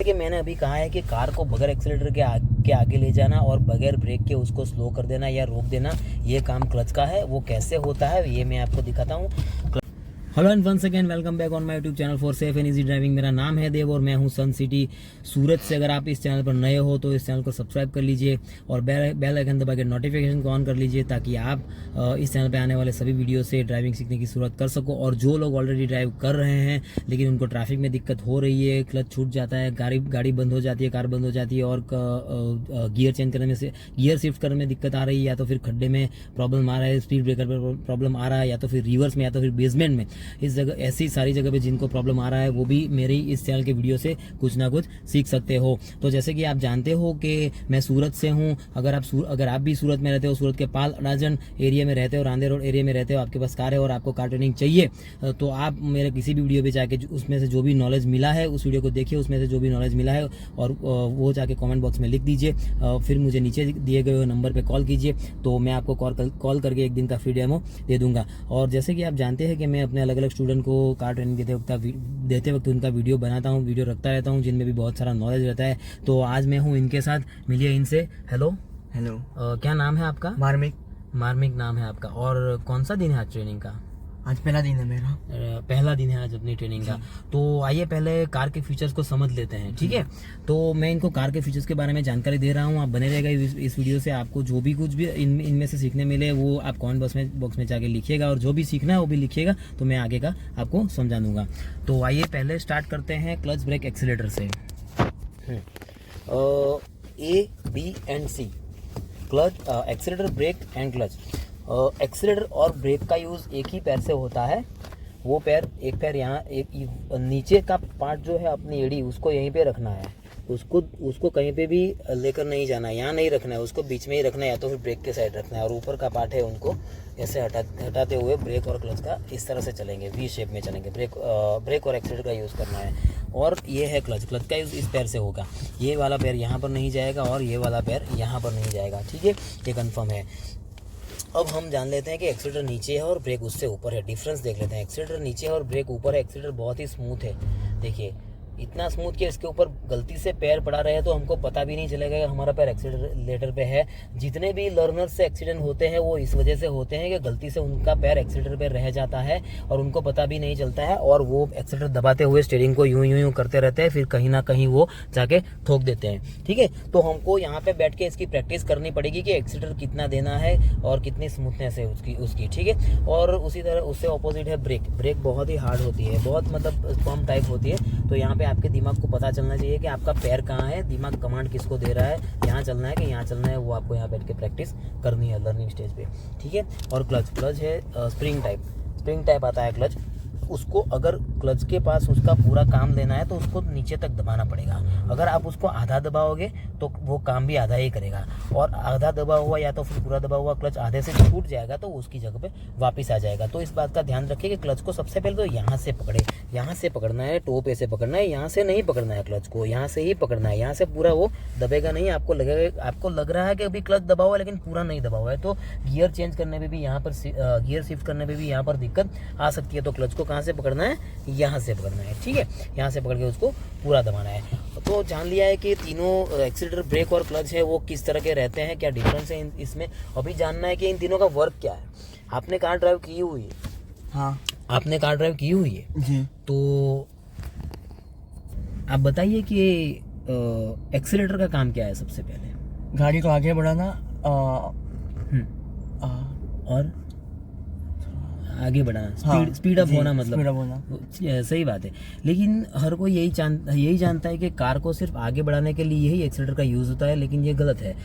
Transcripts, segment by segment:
कि मैंने अभी कहा है कि कार को बगैर एक्सीलरेटर के आगे ले जाना और बगैर ब्रेक के उसको स्लो कर देना या रोक देना, ये काम क्लच का है। वो कैसे होता है ये मैं आपको दिखाता हूँ। Hello and once again welcome back on my YouTube channel for safe and easy driving. मेरा नाम है देव और मैं हूं सन सिटी सूरत से। अगर आप इस चैनल पर नए हो तो इस चैनल को सब्सक्राइब कर लीजिए और बेल आइकन दबा के नोटिफिकेशन को ऑन कर लीजिए ताकि आप इस चैनल पे आने वाले सभी वीडियो से ड्राइविंग सीखने की शुरुआत कर सको। और जो लोग ऑलरेडी ड्राइव कर रहे हैं लेकिन उनको ट्रैफिक में दिक्कत हो रही है, क्लच छूट जाता है, गाड़ी बंद हो जाती है, कार बंद हो जाती है और गियर चेंज करने में से गियर शिफ्ट करने में दिक्कत आ रही है, या तो फिर खड्डे में प्रॉब्लम आ रहा है, स्पीड ब्रेकर पर प्रॉब्लम आ रहा है, या तो फिर रिवर्स में, या तो फिर बेसमेंट में, इस जगह ऐसी सारी जगह पे जिनको प्रॉब्लम आ रहा है वो भी मेरे इस चैनल के वीडियो से कुछ ना कुछ सीख सकते हो। तो जैसे कि आप जानते हो कि मैं सूरत से हूँ। अगर आप भी सूरत में रहते हो, सूरत के पाल अडाजन एरिया में रहते हो, रांदे रोड एरिया में रहते हो, आपके पास कार है और आपको कार ट्रेनिंग चाहिए, तो आप मेरे किसी भी वीडियो पे जाके उसमें से जो भी नॉलेज मिला है उस वीडियो को देखिए, उसमें से जो भी नॉलेज मिला है और वो जाके कॉमेंट बॉक्स में लिख दीजिए। फिर मुझे नीचे दिए गए नंबर पर कॉल कीजिए तो मैं आपको कॉल करके एक दिन का फ्री डेमो दे दूंगा। और जैसे कि आप जानते हैं कि मैं अपने अलग अलग स्टूडेंट को कार ट्रेनिंग देते वक्त उनका वीडियो बनाता हूँ, वीडियो रखता रहता हूँ जिनमें भी बहुत सारा नॉलेज रहता है। तो आज मैं हूँ इनके साथ, मिलिए इनसे। हेलो। क्या नाम है आपका? मार्मिक नाम है आपका। और कौन सा दिन है आज ट्रेनिंग का? आज पहला दिन है मेरा। पहला दिन है आज अपनी ट्रेनिंग का। तो आइए पहले कार के फीचर्स को समझ लेते हैं, ठीक है? तो मैं इनको कार के फीचर्स के बारे में जानकारी दे रहा हूँ, आप बने रहेगा इस वीडियो से। आपको जो भी कुछ भी इनमें से सीखने मिले वो आप कमेंट बॉक्स में जाके लिखिएगा और जो भी सीखना है वो भी लिखिएगा, तो मैं आगे का आपको समझा दूंगा। तो आइए पहले स्टार्ट करते हैं क्लच ब्रेक एक्सीलरेटर से। A, B and C, clutch, accelerator, brake and clutch. Accelerator और ब्रेक का यूज़ एक ही पैर से होता है। वो एक पैर यहाँ, एक नीचे का पार्ट जो है अपनी एड़ी उसको यहीं पे रखना है, उसको कहीं पे भी लेकर नहीं जाना है, यहाँ नहीं रखना है, उसको बीच में ही रखना है या तो फिर ब्रेक के साइड रखना है। और ऊपर का पार्ट है उनको ऐसे हटाते हुए ब्रेक और क्लच का इस तरह से चलेंगे, वी शेप में चलेंगे। ब्रेक और एक्सीलरेटर का यूज़ करना है। और ये है क्लच का यूज़ इस पैर से होगा। ये वाला पैर यहाँ पर नहीं जाएगा और ये वाला पैर यहाँ पर नहीं जाएगा, ठीक है? ये कन्फर्म है। अब हम जान लेते हैं कि एक्सीलरेटर नीचे है और ब्रेक उससे ऊपर है। डिफरेंस देख लेते हैं। एक्सीलरेटर नीचे है और ब्रेक ऊपर है। एक्सीलरेटर बहुत ही स्मूथ है, देखिए इतना स्मूथ कि इसके ऊपर गलती से पैर पड़ा रहे तो हमको पता भी नहीं चलेगा कि हमारा पैर एक्सीलरेटर पे है। जितने भी लर्नर्स से एक्सीडेंट होते हैं वो इस वजह से होते हैं कि गलती से उनका पैर एक्सीलरेटर पे रह जाता है और उनको पता भी नहीं चलता है और वो एक्सीलरेटर दबाते हुए स्टीयरिंग को यूं करते रहते हैं, फिर कहीं ना कहीं वो जाके ठोक देते हैं, ठीक है? तो हमको यहाँ पे बैठ के इसकी प्रैक्टिस करनी पड़ेगी कि एक्सीलरेटर कितना देना है और कितनी स्मूथनेस है उसकी, ठीक है? और उसी तरह उससे ऑपोजिट है ब्रेक बहुत ही हार्ड होती है, बहुत मतलब फर्म टाइप होती है। तो यहाँ पे आपके दिमाग को पता चलना चाहिए कि आपका पैर कहाँ है, दिमाग कमांड किसको दे रहा है, यहाँ चलना है कि यहाँ चलना है, वो आपको यहाँ बैठ के प्रैक्टिस करनी है लर्निंग स्टेज पे, ठीक है? और क्लच है स्प्रिंग टाइप आता है क्लच। उसको अगर क्लच के पास उसका पूरा काम लेना है तो उसको नीचे तक दबाना पड़ेगा। अगर आप उसको आधा दबाओगे तो वो काम भी आधा ही करेगा, और आधा दबा हुआ या तो फिर पूरा दबा हुआ क्लच आधे से छूट जाएगा तो उसकी जगह पे वापस आ जाएगा। तो इस बात का ध्यान रखिए कि क्लच को सबसे पहले तो यहाँ से पकड़े, यहाँ से पकड़ना है, टो पे से पकड़ना है, यहाँ से नहीं पकड़ना है, क्लच को यहाँ से ही पकड़ना है। यहाँ से पूरा वो दबेगा नहीं। आपको लग रहा है कि अभी क्लच दबा हुआ है लेकिन पूरा नहीं दबा हुआ है, तो गियर चेंज करने में भी यहाँ पर गियर शिफ्ट करने में भी यहाँ पर दिक्कत आ सकती है। तो क्लच को कहाँ से पकड़ना है? यहाँ से पकड़ना है, ठीक है? यहाँ से पकड़ के उसको पूरा दबाना है। तो जान लिया है कि तीनों एक्सीलरेटर, ब्रेक और क्लच है वो किस तरह के रहते हैं, क्या डिफरेंस है इसमें। अभी जानना है कि इन तीनों का वर्क क्या है। आपने कार ड्राइव की हुई है? हाँ, आपने कार ड्राइव की हुई है जी। तो आप बताइए कि एक्सीलरेटर का काम क्या है? सबसे पहले गाड़ी को आगे बढ़ाना और आगे बढ़ाना, स्पीड अप होना, मतलब सही बात है। लेकिन हर कोई यही जानता है कि कार को सिर्फ आगे बढ़ाने के लिए ही एक्सीलरेटर का यूज़ होता है, लेकिन ये गलत है।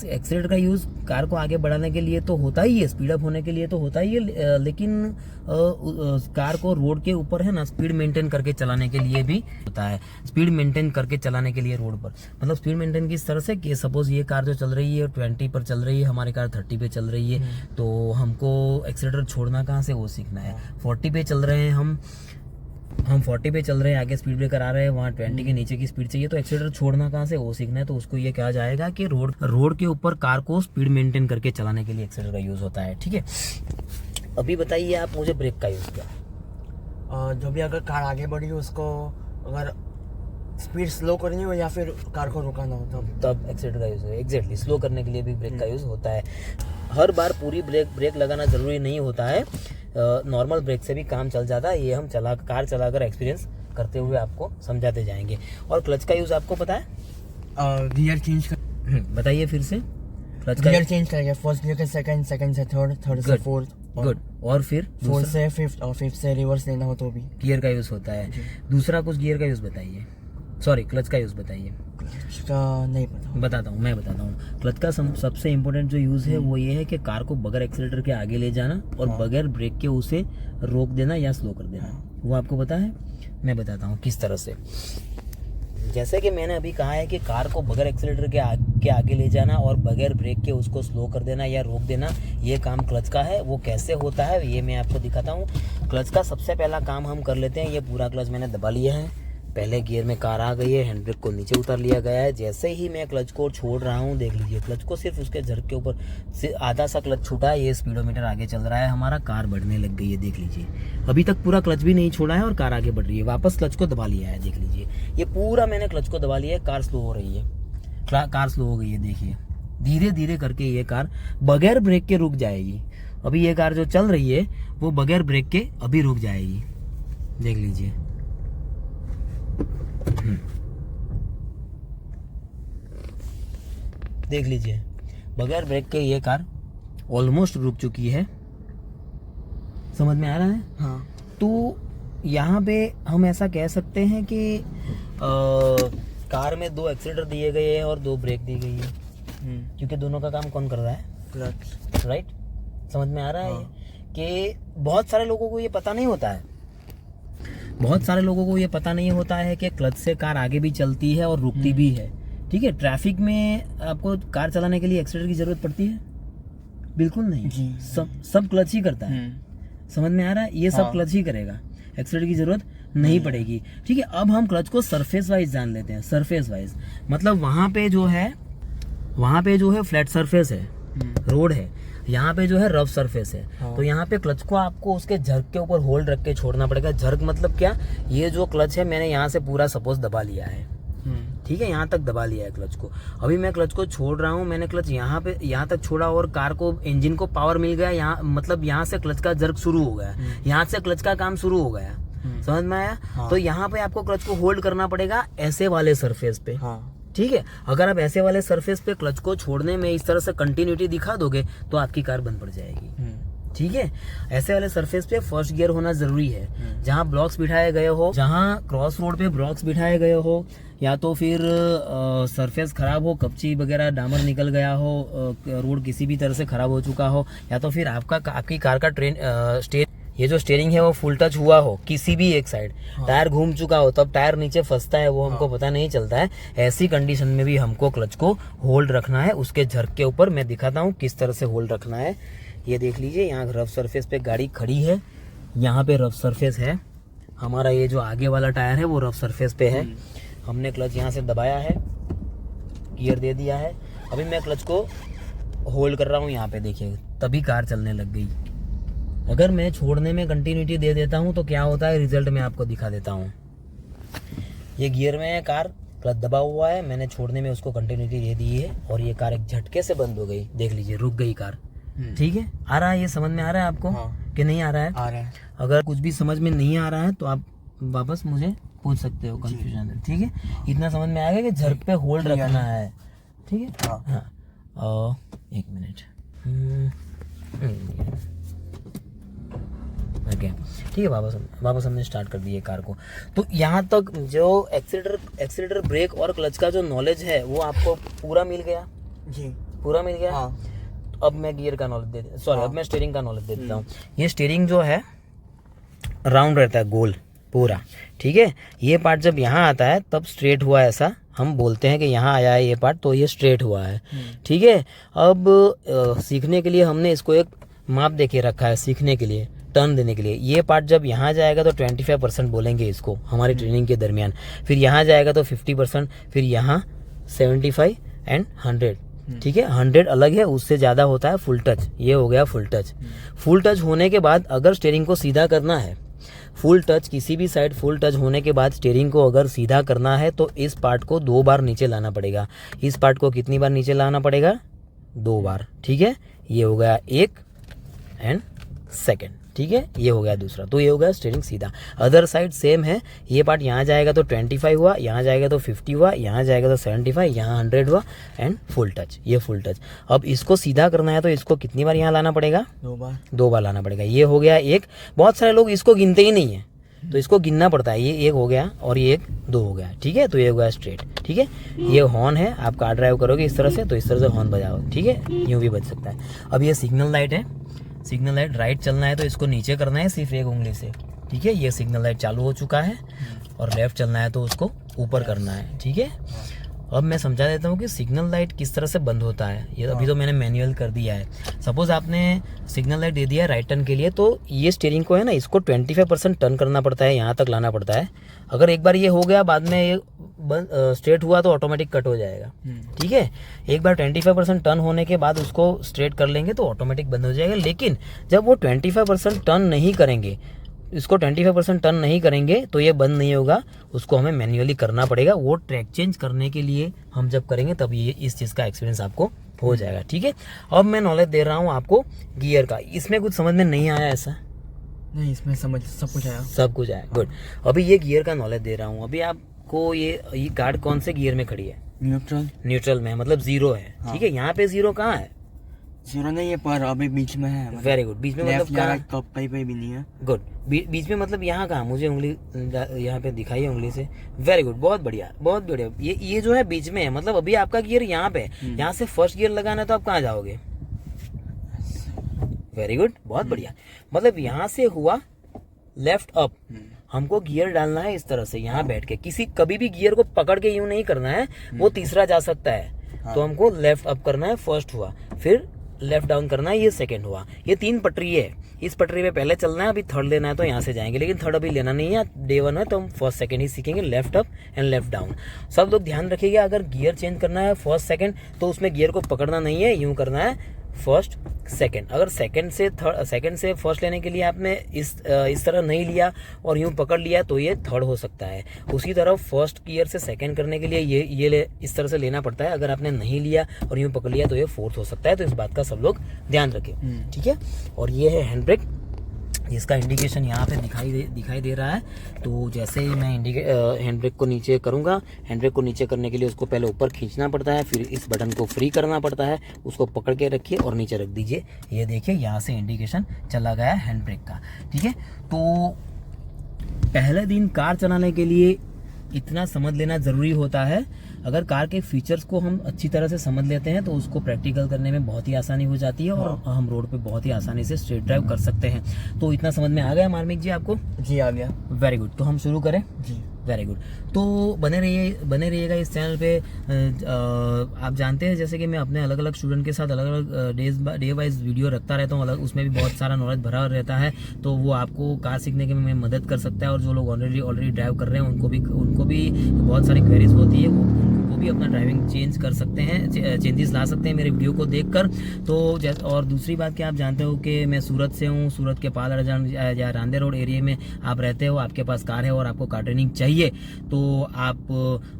एक्सीलरेटर का यूज़ कार को आगे बढ़ाने के लिए तो होता ही है, स्पीड अप होने के लिए तो होता ही है, लेकिन कार को रोड के ऊपर है ना स्पीड मेंटेन करके चलाने के लिए भी होता है। स्पीड मेंटेन करके चलाने के लिए रोड पर, मतलब स्पीड मेंटेन किस तरह से कि सपोज ये कार जो चल रही है 20 पर चल रही है, हमारी कार 30 पे चल रही है, तो हमको एक्सीलरेटर छोड़ना कहाँ से वो सीखना है। 40 पे चल रहे हैं हम 40 पे चल रहे हैं, आगे स्पीड ब्रेकर आ रहे हैं, वहाँ 20 के नीचे की स्पीड चाहिए, तो एक्सीलरेटर छोड़ना कहाँ से वो सीखना है। तो उसको ये कहा जाएगा कि रोड के ऊपर कार को स्पीड मेंटेन करके चलाने के लिए एक्सीलरेटर का यूज़ होता है, ठीक है? अभी बताइए आप मुझे ब्रेक का यूज़ क्या? जो भी अगर कार आगे बढ़ी उसको अगर स्पीड स्लो करनी हो या फिर कार को रुकाना हो तब एक्सीलेटर का यूज़ है। एग्जैक्टली, स्लो करने के लिए भी ब्रेक का यूज़ होता है। हर बार पूरी ब्रेक लगाना ज़रूरी नहीं होता है, नॉर्मल ब्रेक से भी काम चल जाता है। ये हम कार चलाकर एक्सपीरियंस करते हुए आपको समझाते जाएंगे। और क्लच का यूज़ आपको पता है? गियर चेंज कर, बताइए फिर से। क्लच गियर चेंज करेंगे, फर्स्ट गियर के सेकंड, सेकंड से थर्ड, थर्ड से फोर्थ, गुड। और फिर फोर्थ से फिफ्थ, और फिफ्थ से रिवर्स लेना हो तो भी गियर का यूज़ होता है। दूसरा कुछ गियर का यूज़ बताइए, सॉरी क्लच का यूज़ बताइए। उसका नहीं पता। मैं बताता हूँ। क्लच का सबसे इम्पोर्टेंट जो यूज़ है वो ये है कि कार को बगैर एक्सीलेटर के आगे ले जाना और बगैर ब्रेक के उसे रोक देना या स्लो कर देना। वो आपको पता है? मैं बताता हूँ किस तरह से। जैसे कि मैंने अभी कहा है कि कार को बगैर एक्सीलेटर के आगे ले जाना और बगैर ब्रेक के उसको स्लो कर देना या रोक देना, ये काम क्लच का है। वो कैसे होता है ये मैं आपको दिखाता हूँ। क्लच का सबसे पहला काम हम कर लेते हैं। ये पूरा क्लच मैंने दबा लिया है, पहले गियर में कार आ गई है, हैंड ब्रेक को नीचे उतार लिया गया है। जैसे ही मैं क्लच को छोड़ रहा हूँ, देख लीजिए क्लच को सिर्फ उसके झटके के ऊपर से आधा सा क्लच छूटा है। ये स्पीडोमीटर आगे चल रहा है, हमारा कार बढ़ने लग गई है। देख लीजिए अभी तक पूरा क्लच भी नहीं छोड़ा है और कार आगे बढ़ रही है। वापस क्लच को दबा लिया है, देख लीजिए ये पूरा मैंने क्लच को दबा लिया है। कार स्लो हो रही है, कार स्लो हो गई है। देखिए धीरे धीरे करके ये कार बगैर ब्रेक के रुक जाएगी। अभी ये कार जो चल रही है वो बगैर ब्रेक के अभी रुक जाएगी, देख लीजिए। देख लीजिए बगैर ब्रेक के ये कार ऑलमोस्ट रुक चुकी है। समझ में आ रहा है? हाँ। तो यहाँ पे हम ऐसा कह सकते हैं कि कार में 2 एक्सीलेटर दिए गए हैं और 2 ब्रेक दी गई है, क्योंकि दोनों का काम कौन कर रहा है? क्लच। राइट, समझ में आ रहा है? कि बहुत सारे लोगों को ये पता नहीं होता है। बहुत सारे लोगों को ये पता नहीं होता है कि क्लच से कार आगे भी चलती है और रुकती भी है। ठीक है, ट्रैफिक में आपको कार चलाने के लिए एक्सीलेटर की जरूरत पड़ती है? बिल्कुल नहीं जी। सब क्लच ही करता है। समझ में आ रहा है? ये सब क्लच ही करेगा, एक्सीलेटर की जरूरत नहीं पड़ेगी। ठीक है, अब हम क्लच को सरफेस वाइज जान लेते हैं। सरफेस वाइज मतलब वहां पे जो है फ्लैट सरफेस है, रोड है। यहाँ पे जो है रफ सरफेस है। तो यहाँ पे क्लच को आपको उसके झर्क के ऊपर होल्ड रख के छोड़ना पड़ेगा। झर्क मतलब क्या? ये जो क्लच है मैंने यहाँ से पूरा सपोज दबा लिया है, ठीक है, यहाँ तक दबा लिया है क्लच को। अभी मैं क्लच को छोड़ रहा हूँ, मैंने क्लच यहाँ तक छोड़ा और कार को, इंजन को पावर मिल गया। यहाँ मतलब यहाँ से क्लच का जर्क शुरू हो गया, यहाँ से क्लच का काम शुरू हो गया। समझ में आया? तो यहाँ पे आपको क्लच को होल्ड करना पड़ेगा ऐसे वाले सरफेस पे। ठीक है, अगर आप ऐसे वाले सरफेस पे क्लच को छोड़ने में इस तरह से कंटिन्यूटी दिखा दोगे तो आपकी कार बंद पड़ जाएगी। ठीक है, ऐसे वाले सरफेस पे फर्स्ट गियर होना जरूरी है। जहाँ ब्लॉक्स बिठाए गए हो, जहाँ क्रॉस रोड पे ब्लॉक्स बिठाए गए हो, या तो फिर सरफेस खराब हो, कपची वगैरह डामर निकल गया हो, रोड किसी भी तरह से खराब हो चुका हो, या तो फिर आपकी कार का ये जो स्टीयरिंग है वो फुल टच हुआ हो किसी भी एक साइड, टायर घूम चुका हो, तब टायर नीचे फंसता है, वो हमको पता नहीं चलता है। ऐसी कंडीशन में भी हमको क्लच को होल्ड रखना है उसके झर्क के ऊपर। मैं दिखाता हूँ किस तरह से होल्ड रखना है। ये देख लीजिए, यहाँ रफ सरफेस पे गाड़ी खड़ी है, यहाँ पे रफ सरफेस है। हमारा ये जो आगे वाला टायर है वो रफ सरफेस पे है। हमने क्लच यहाँ से दबाया है, गियर दे दिया है। अभी मैं क्लच को होल्ड कर रहा हूँ यहाँ पे, देखिए तभी कार चलने लग गई। अगर मैं छोड़ने में कंटिन्यूटी दे देता हूँ तो क्या होता है, रिजल्ट मैं आपको दिखा देता हूँ। ये गियर में है कार, क्लच दबा हुआ है, मैंने छोड़ने में उसको कंटिन्यूटी दे दी है और ये कार एक झटके से बंद हो गई। देख लीजिए रुक गई कार। ठीक है, आ रहा है? ये समझ में आ रहा है आपको? कि नहीं आ रहा है? आ रहा है। अगर कुछ भी समझ में नहीं आ रहा है तो आप वापस मुझे पूछ सकते हो, कंफ्यूजन है। ठीक है, इतना समझ में आएगा कि झर्क पे होल्ड रखना है। ठीक है, हाँ। एक मिनट, ठीक है, वापस हमने स्टार्ट कर दी है कार को। तो यहाँ तक जो एक्सीलेटर, ब्रेक और क्लच का जो नॉलेज है वो आपको पूरा मिल गया जी, पूरा मिल गया। तो अब मैं गियर का नॉलेज अब मैं स्टीयरिंग का नॉलेज दे देता हूँ। ये स्टीयरिंग जो है राउंड रहता है, गोल पूरा। ठीक है, ये पार्ट जब यहाँ आता है तब स्ट्रेट हुआ, ऐसा हम बोलते हैं कि यहाँ आया है ये पार्ट, तो ये स्ट्रेट हुआ है। ठीक है, अब सीखने के लिए हमने इसको एक माप दे के रखा है, सीखने के लिए, टर्न देने के लिए। ये पार्ट जब यहाँ जाएगा तो 25% बोलेंगे इसको हमारी ट्रेनिंग के दरमियान, फिर यहाँ जाएगा तो 50%, फिर यहाँ 75 एंड 100। ठीक है, 100 अलग है, उससे ज़्यादा होता है फुल टच। ये हो गया फुल टच। फुल टच होने के बाद अगर स्टीयरिंग को सीधा करना है फुल टच, किसी भी साइड फुल टच होने के बाद स्टीयरिंग को अगर सीधा करना है तो इस पार्ट को 2 बार नीचे लाना पड़ेगा। इस पार्ट को कितनी बार नीचे लाना पड़ेगा? 2 बार, ठीक है। ये हो गया 1 एंड सेकेंड, ठीक है। ये हो गया दूसरा, तो ये हो गया स्टीयरिंग सीधा। अदर साइड सेम है, ये पार्ट यहाँ जाएगा तो 25 हुआ, यहाँ जाएगा तो 50 हुआ, यहाँ जाएगा तो 75, यहाँ 100 हुआ एंड फुल टच, ये फुल टच। अब इसको सीधा करना है तो इसको कितनी बार यहाँ लाना पड़ेगा? 2 बार लाना पड़ेगा। ये हो गया 1। बहुत सारे लोग इसको गिनते ही नहीं है, तो इसको गिनना पड़ता है। ये 1 हो गया और ये 2 हो गया, ठीक है। तो ये हो गया स्ट्रेट, ठीक है। ये हॉर्न है, आप कार ड्राइव करोगे इस तरह से तो इस तरह से हॉर्न बजाओ, ठीक है। यूँ भी बज सकता है। अब ये सिग्नल लाइट है, सिग्नल लाइट राइट चलना है तो इसको नीचे करना है सिर्फ 1 उंगली से, ठीक है। ये सिग्नल लाइट चालू हो चुका है। और लेफ्ट चलना है तो उसको ऊपर करना है, ठीक है। अब मैं समझा देता हूँ कि सिग्नल लाइट किस तरह से बंद होता है। ये अभी तो मैंने मैनुअल कर दिया है। सपोज आपने सिग्नल लाइट दे दिया है राइट टर्न के लिए, तो ये स्टीयरिंग को है ना, इसको 25% टर्न करना पड़ता है, यहाँ तक लाना पड़ता है। अगर एक बार ये हो गया, बाद में ये स्ट्रेट हुआ तो ऑटोमेटिक कट हो जाएगा, ठीक है। एक बार 25% टर्न होने के बाद उसको स्ट्रेट कर लेंगे तो ऑटोमेटिक बंद हो जाएगा। लेकिन जब वो 25% टर्न नहीं करेंगे, इसको 25% टर्न नहीं करेंगे तो ये बंद नहीं होगा, उसको हमें मैन्युअली करना पड़ेगा। वो ट्रैक चेंज करने के लिए हम जब करेंगे तब ये इस चीज़ का एक्सपीरियंस आपको हो जाएगा, ठीक है। अब मैं नॉलेज दे रहा हूँ आपको गियर का। इसमें कुछ समझ में नहीं आया ऐसा? नहीं, इसमें समझ सब कुछ आया, सब कुछ आया, गुड। अभी ये गियर का नॉलेज दे रहा हूँ। अभी आपको ये कार कौन से गियर में खड़ी है? न्यूट्रल में, मतलब 0 है, ठीक है। यहाँ पे 0 कहाँ है? 0 नहीं है, पर अभी बीच में है। Very good. बीच में मतलब कहाँ? कहीं पे भी नहीं है। गुड। बीच में मतलब यहाँ कहाँ? मुझे उंगली यहाँ पे दिखाइए उंगली से। वेरी गुड, बहुत बढ़िया, बहुत बढ़िया। ये जो है बीच में है, मतलब अभी आपका गियर यहाँ पे है। यहाँ से फर्स्ट गियर लगाना है तो आप कहाँ जाओगे? वेरी गुड, बहुत बढ़िया। मतलब यहाँ से हुआ लेफ्ट अप, हमको गियर डालना है इस तरह से यहाँ बैठ के। कभी भी गियर को पकड़ के यूं नहीं करना है, वो तीसरा जा सकता है। तो हमको लेफ्ट अप करना है, फर्स्ट हुआ, फिर लेफ्ट डाउन करना है, ये सेकंड हुआ। ये 3 पटरी है, इस पटरी पे पहले चलना है, अभी थर्ड लेना है तो यहाँ से जाएंगे, लेकिन थर्ड अभी लेना नहीं है। डे 1 है तो हम फर्स्ट सेकंड ही सीखेंगे, left up and left down. सब लोग ध्यान रखिएगा, अगर गियर चेंज करना है फर्स्ट सेकंड तो उसमें गियर को पकड़ना नहीं है, यूं करना है फर्स्ट सेकंड। अगर सेकंड से फर्स्ट लेने के लिए आपने इस तरह नहीं लिया और यूं पकड़ लिया तो ये थर्ड हो सकता है। उसी तरह फर्स्ट गियर से सेकंड करने के लिए ये इस तरह से लेना पड़ता है। अगर आपने नहीं लिया और यूं पकड़ लिया तो ये फोर्थ हो सकता है। तो इस बात का सब लोग ध्यान रखें, ठीक है। और ये है हैंड ब्रेक, जिसका इंडिकेशन यहाँ पे दिखाई दे रहा है। तो जैसे ही मैं हैंड ब्रेक को नीचे करूँगा, हैंड ब्रेक को नीचे करने के लिए उसको पहले ऊपर खींचना पड़ता है, फिर इस बटन को फ्री करना पड़ता है, उसको पकड़ के रखिए और नीचे रख दीजिए। ये देखिए यहाँ से इंडिकेशन चला गया हैंड ब्रेक का, ठीक है। तो पहले दिन कार चलाने के लिए इतना समझ लेना ज़रूरी होता है। अगर कार के फीचर्स को हम अच्छी तरह से समझ लेते हैं तो उसको प्रैक्टिकल करने में बहुत ही आसानी हो जाती है और हम रोड पे बहुत ही आसानी से स्ट्रेट ड्राइव कर सकते हैं। तो इतना समझ में आ गया मार्मिक जी आपको? जी आ गया। Very good. तो हम शुरू करें? जी वेरी गुड। तो बने रहिएगा इस चैनल पे। आप जानते हैं जैसे कि मैं अपने अलग अलग स्टूडेंट के साथ अलग अलग डे वाइज वीडियो रखता रहता हूँ, उसमें भी बहुत सारा नॉलेज भरा रहता है। तो वो आपको कार सीखने के में मदद कर सकता है। और जो लोग ऑलरेडी ड्राइव कर रहे हैं उनको भी बहुत सारी क्वेरीज होती है, उनको भी अपना ड्राइविंग चेंज कर सकते हैं, चेंजेस ला सकते हैं मेरे वीडियो को देखकर। तो और दूसरी बात कि आप जानते हो कि मैं सूरत से हूँ, सूरत के पालाजान या रांदे रोड एरिया में आप रहते हो, आपके पास कार है और आपको कार ट्रेनिंग चाहिए, तो आप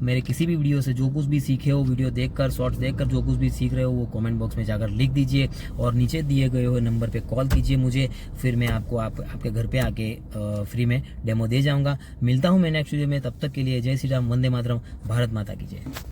मेरे किसी भी वीडियो से जो कुछ भी सीखे हो, वीडियो देखकर, शॉर्ट्स देखकर जो कुछ भी सीख रहे हो, वो कमेंट बॉक्स में जाकर लिख दीजिए और नीचे दिए गए हुए नंबर पे कॉल कीजिए मुझे। फिर मैं आपको आपके घर पे आके फ्री में डेमो दे जाऊंगा। मिलता हूँ मैं नेक्स्ट वीडियो में, तब तक के लिए जय श्री राम, वंदे मातरम, भारत माता की जय।